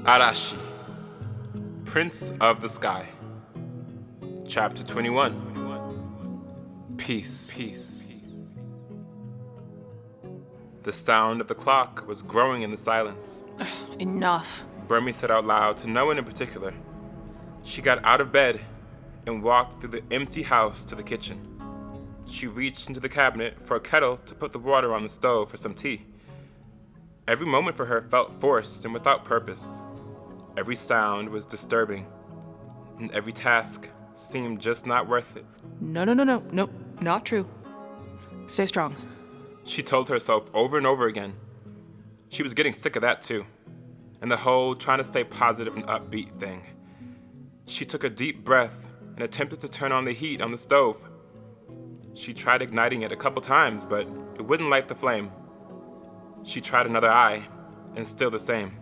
Arashi, Prince of the Sky. Chapter 21. Peace. The sound of the clock was growing in the silence. Enough. Burmy said out loud to no one in particular. She got out of bed and walked through the empty house to the kitchen. She reached into the cabinet for a kettle to put the water on the stove for some tea. Every moment for her felt forced and without purpose. Every sound was disturbing, and every task seemed just not worth it. No, not true. Stay strong. She told herself over and over again. She was getting sick of that too, and the whole trying to stay positive and upbeat thing. She took a deep breath and attempted to turn on the heat on the stove. She tried igniting it a couple times, but it wouldn't light the flame. She tried another eye, and still the same.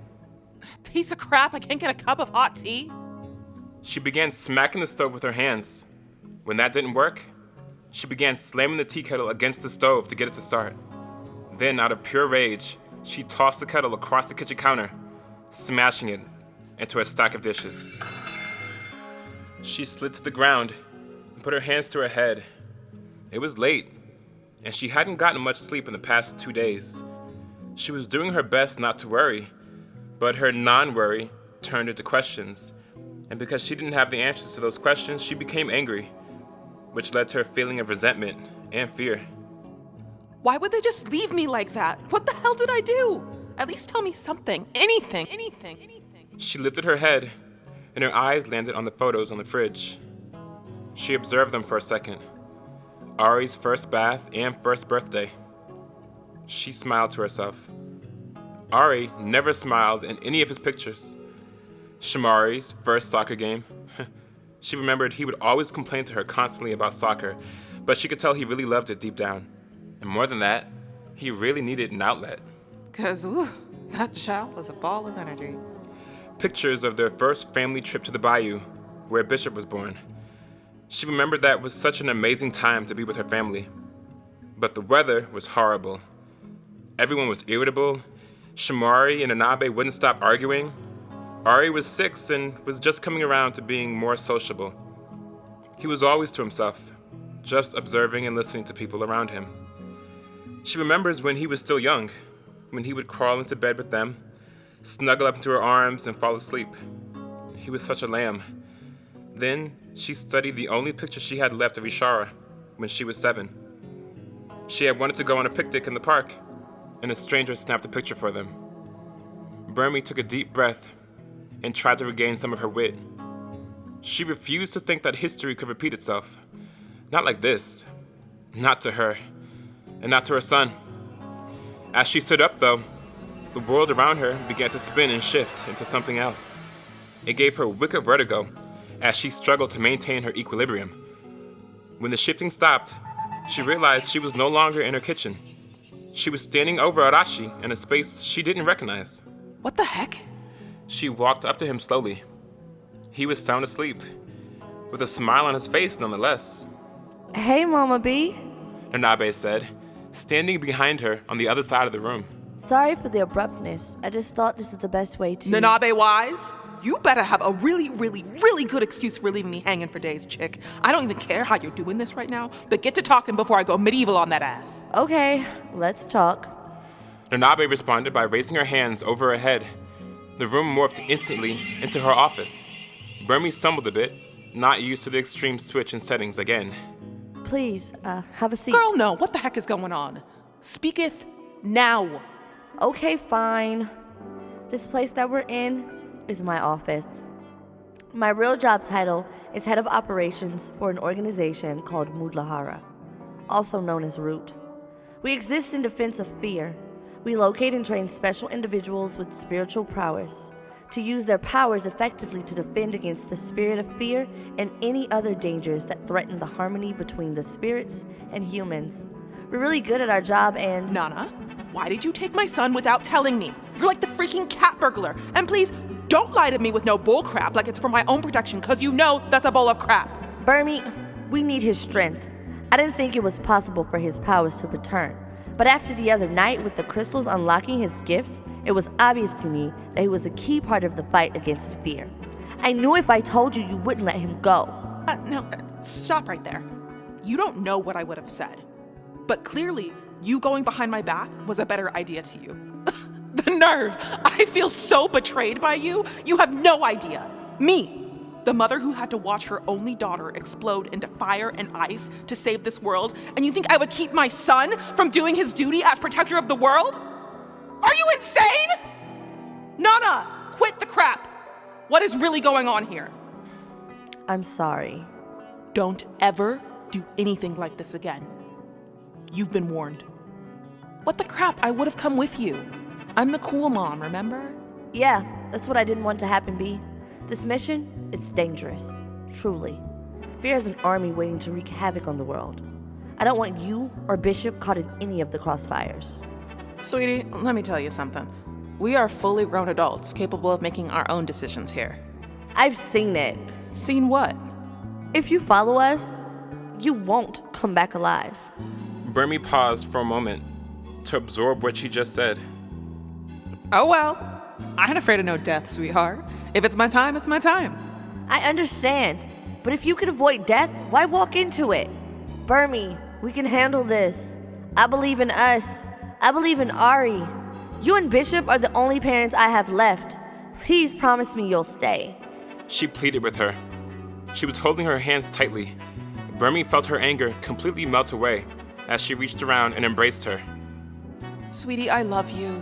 Piece of crap, I can't get a cup of hot tea. She began smacking the stove with her hands. When that didn't work, she began slamming the tea kettle against the stove to get it to start. Then, out of pure rage, she tossed the kettle across the kitchen counter, smashing it into a stack of dishes. She slid to the ground and put her hands to her head. It was late, and she hadn't gotten much sleep in the past 2 days. She was doing her best not to worry, but her non-worry turned into questions, and because she didn't have the answers to those questions, she became angry, which led to a feeling of resentment and fear. Why would they just leave me like that? What the hell did I do? At least tell me something. Anything. She lifted her head, and her eyes landed on the photos on the fridge. She observed them for a second. Ari's first bath and first birthday. She smiled to herself. Ari never smiled in any of his pictures. Shamari's first soccer game. She remembered he would always complain to her constantly about soccer, but she could tell he really loved it deep down. And more than that, he really needed an outlet. 'Cause, that child was a ball of energy. Pictures of their first family trip to the bayou, where Bishop was born. She remembered that was such an amazing time to be with her family. But the weather was horrible. Everyone was irritable. Shamari and Anabe wouldn't stop arguing. Ari was 6 and was just coming around to being more sociable. He was always to himself, just observing and listening to people around him. She remembers when he was still young, when he would crawl into bed with them, snuggle up into her arms and fall asleep. He was such a lamb. Then she studied the only picture she had left of Ishara when she was 7. She had wanted to go on a picnic in the park, and a stranger snapped a picture for them. Burmy took a deep breath and tried to regain some of her wit. She refused to think that history could repeat itself. Not like this. Not to her. And not to her son. As she stood up, though, the world around her began to spin and shift into something else. It gave her wicked vertigo as she struggled to maintain her equilibrium. When the shifting stopped, she realized she was no longer in her kitchen. She was standing over Arashi in a space she didn't recognize. What the heck? She walked up to him slowly. He was sound asleep, with a smile on his face nonetheless. Hey, Mama B. Nanabe said, standing behind her on the other side of the room. Sorry for the abruptness. I just thought this is the best way to... Nanabe Wise, you better have a really good excuse for leaving me hanging for days, chick. I don't even care how you're doing this right now, but get to talking before I go medieval on that ass. Okay, let's talk. Nanabe responded by raising her hands over her head. The room morphed instantly into her office. Burmy stumbled a bit, not used to the extreme switch in settings again. Please, have a seat. Girl, no, what the heck is going on? Speaketh now. Okay, fine. This place that we're in is my office. My real job title is Head of Operations for an organization called Mudlahara, also known as Root. We exist in defense of fear. We locate and train special individuals with spiritual prowess to use their powers effectively to defend against the spirit of fear and any other dangers that threaten the harmony between the spirits and humans. We're really good at our job and... Nana, why did you take my son without telling me? You're like the freaking cat burglar. And please, don't lie to me with no bull crap like it's for my own protection, because you know that's a bowl of crap. Burmy, we need his strength. I didn't think it was possible for his powers to return, But after the other night with the crystals unlocking his gifts, it was obvious to me that he was a key part of the fight against fear. I knew if I told you, you wouldn't let him go. No, stop right there. You don't know what I would have said. But clearly, you going behind my back was a better idea to you. The nerve! I feel so betrayed by you. You have no idea. Me, the mother who had to watch her only daughter explode into fire and ice to save this world, and you think I would keep my son from doing his duty as protector of the world? Are you insane? Nana, quit the crap. What is really going on here? I'm sorry. Don't ever do anything like this again. You've been warned. What the crap? I would have come with you. I'm the cool mom, remember? Yeah, that's what I didn't want to happen, B. This mission, it's dangerous. Truly. Fear has an army waiting to wreak havoc on the world. I don't want you or Bishop caught in any of the crossfires. Sweetie, let me tell you something. We are fully grown adults capable of making our own decisions here. I've seen it. Seen what? If you follow us, you won't come back alive. Burmy paused for a moment to absorb what she just said. Oh well, I ain't afraid of no death, sweetheart. If it's my time, it's my time. I understand, but if you could avoid death, why walk into it? Burmy, we can handle this. I believe in us. I believe in Ari. You and Bishop are the only parents I have left. Please promise me you'll stay. She pleaded with her. She was holding her hands tightly. Burmy felt her anger completely melt away as she reached around and embraced her. Sweetie, I love you.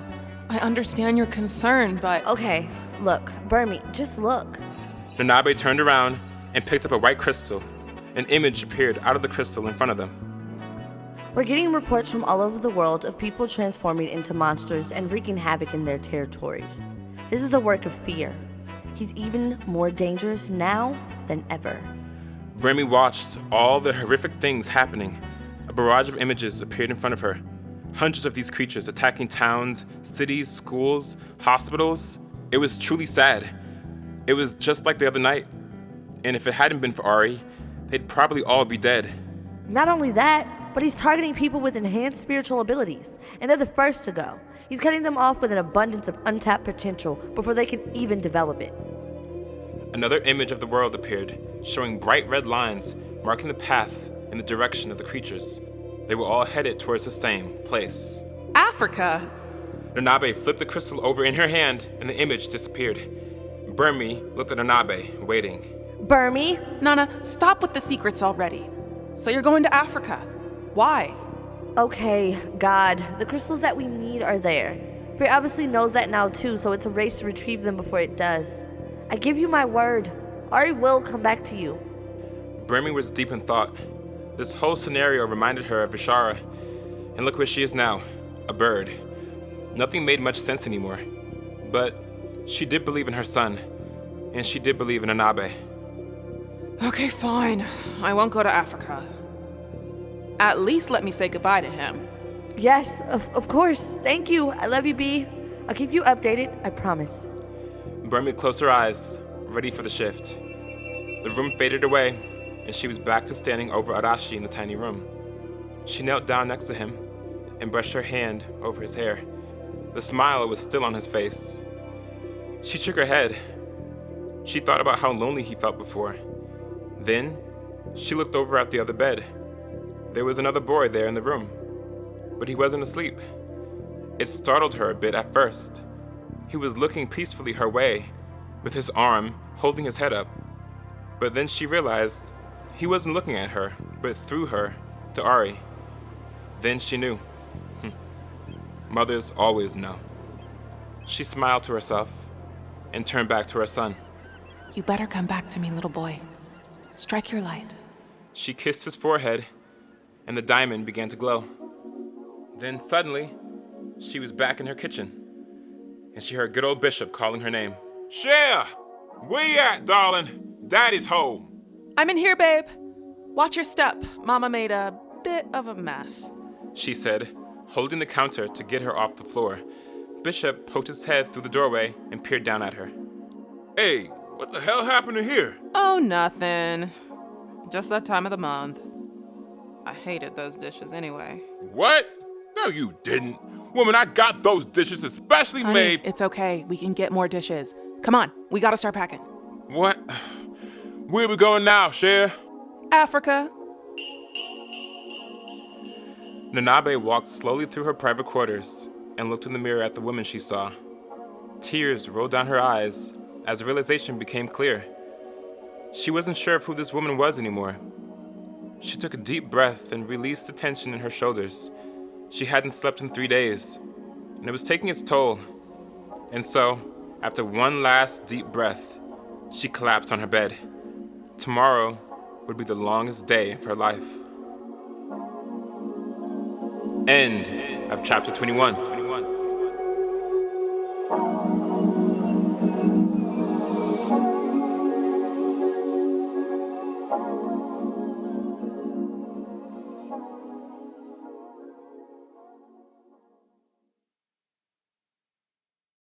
I understand your concern, but... Okay, look, Burmy, just look. Nanabe turned around and picked up a white crystal. An image appeared out of the crystal in front of them. We're getting reports from all over the world of people transforming into monsters and wreaking havoc in their territories. This is a work of fear. He's even more dangerous now than ever. Burmy watched all the horrific things happening. A barrage of images appeared in front of her. Hundreds of these creatures attacking towns, cities, schools, hospitals. It was truly sad. It was just like the other night. And if it hadn't been for Ari, they'd probably all be dead. Not only that, but he's targeting people with enhanced spiritual abilities, and they're the first to go. He's cutting them off with an abundance of untapped potential before they can even develop it. Another image of the world appeared, showing bright red lines marking the path in the direction of the creatures. They were all headed towards the same place. Africa? Nanabe flipped the crystal over in her hand, and the image disappeared. Burmy looked at Nanabe, waiting. Burmy? Nana, stop with the secrets already. So you're going to Africa. Why? Okay, God, the crystals that we need are there. Fear obviously knows that now too, so it's a race to retrieve them before it does. I give you my word. Ari will come back to you. Burmy was deep in thought. This whole scenario reminded her of Vishara, and look where she is now, a bird. Nothing made much sense anymore, but she did believe in her son, and she did believe in Nanabe. Okay, fine. I won't go to Africa. At least let me say goodbye to him. Yes, of course. Thank you. I love you, B. I'll keep you updated, I promise. Burmy closed her eyes, ready for the shift. The room faded away, and she was back to standing over Arashi in the tiny room. She knelt down next to him and brushed her hand over his hair. The smile was still on his face. She shook her head. She thought about how lonely he felt before. Then, she looked over at the other bed. There was another boy there in the room, but he wasn't asleep. It startled her a bit at first. He was looking peacefully her way, with his arm holding his head up. But then she realized he wasn't looking at her, but through her to Ari. Then she knew. Mothers always know. She smiled to herself and turned back to her son. You better come back to me, little boy. Strike your light. She kissed his forehead, and the diamond began to glow. Then suddenly, she was back in her kitchen, and she heard good old Bishop calling her name. Cher, where you at, darling? Daddy's home. I'm in here, babe. Watch your step. Mama made a bit of a mess. She said, holding the counter to get her off the floor. Bishop poked his head through the doorway and peered down at her. Hey, what the hell happened to here? Oh, nothing. Just that time of the month. I hated those dishes anyway. What? No, you didn't. Woman, I got those dishes especially Honey, made. it's okay. We can get more dishes. Come on, we gotta start packing. What? Where we going now, Cher? Africa. Nanabe walked slowly through her private quarters and looked in the mirror at the woman she saw. Tears rolled down her eyes as the realization became clear. She wasn't sure of who this woman was anymore. She took a deep breath and released the tension in her shoulders. She hadn't slept in 3 days, and it was taking its toll. And so, after one last deep breath, she collapsed on her bed. Tomorrow would be the longest day of her life. End of chapter 21.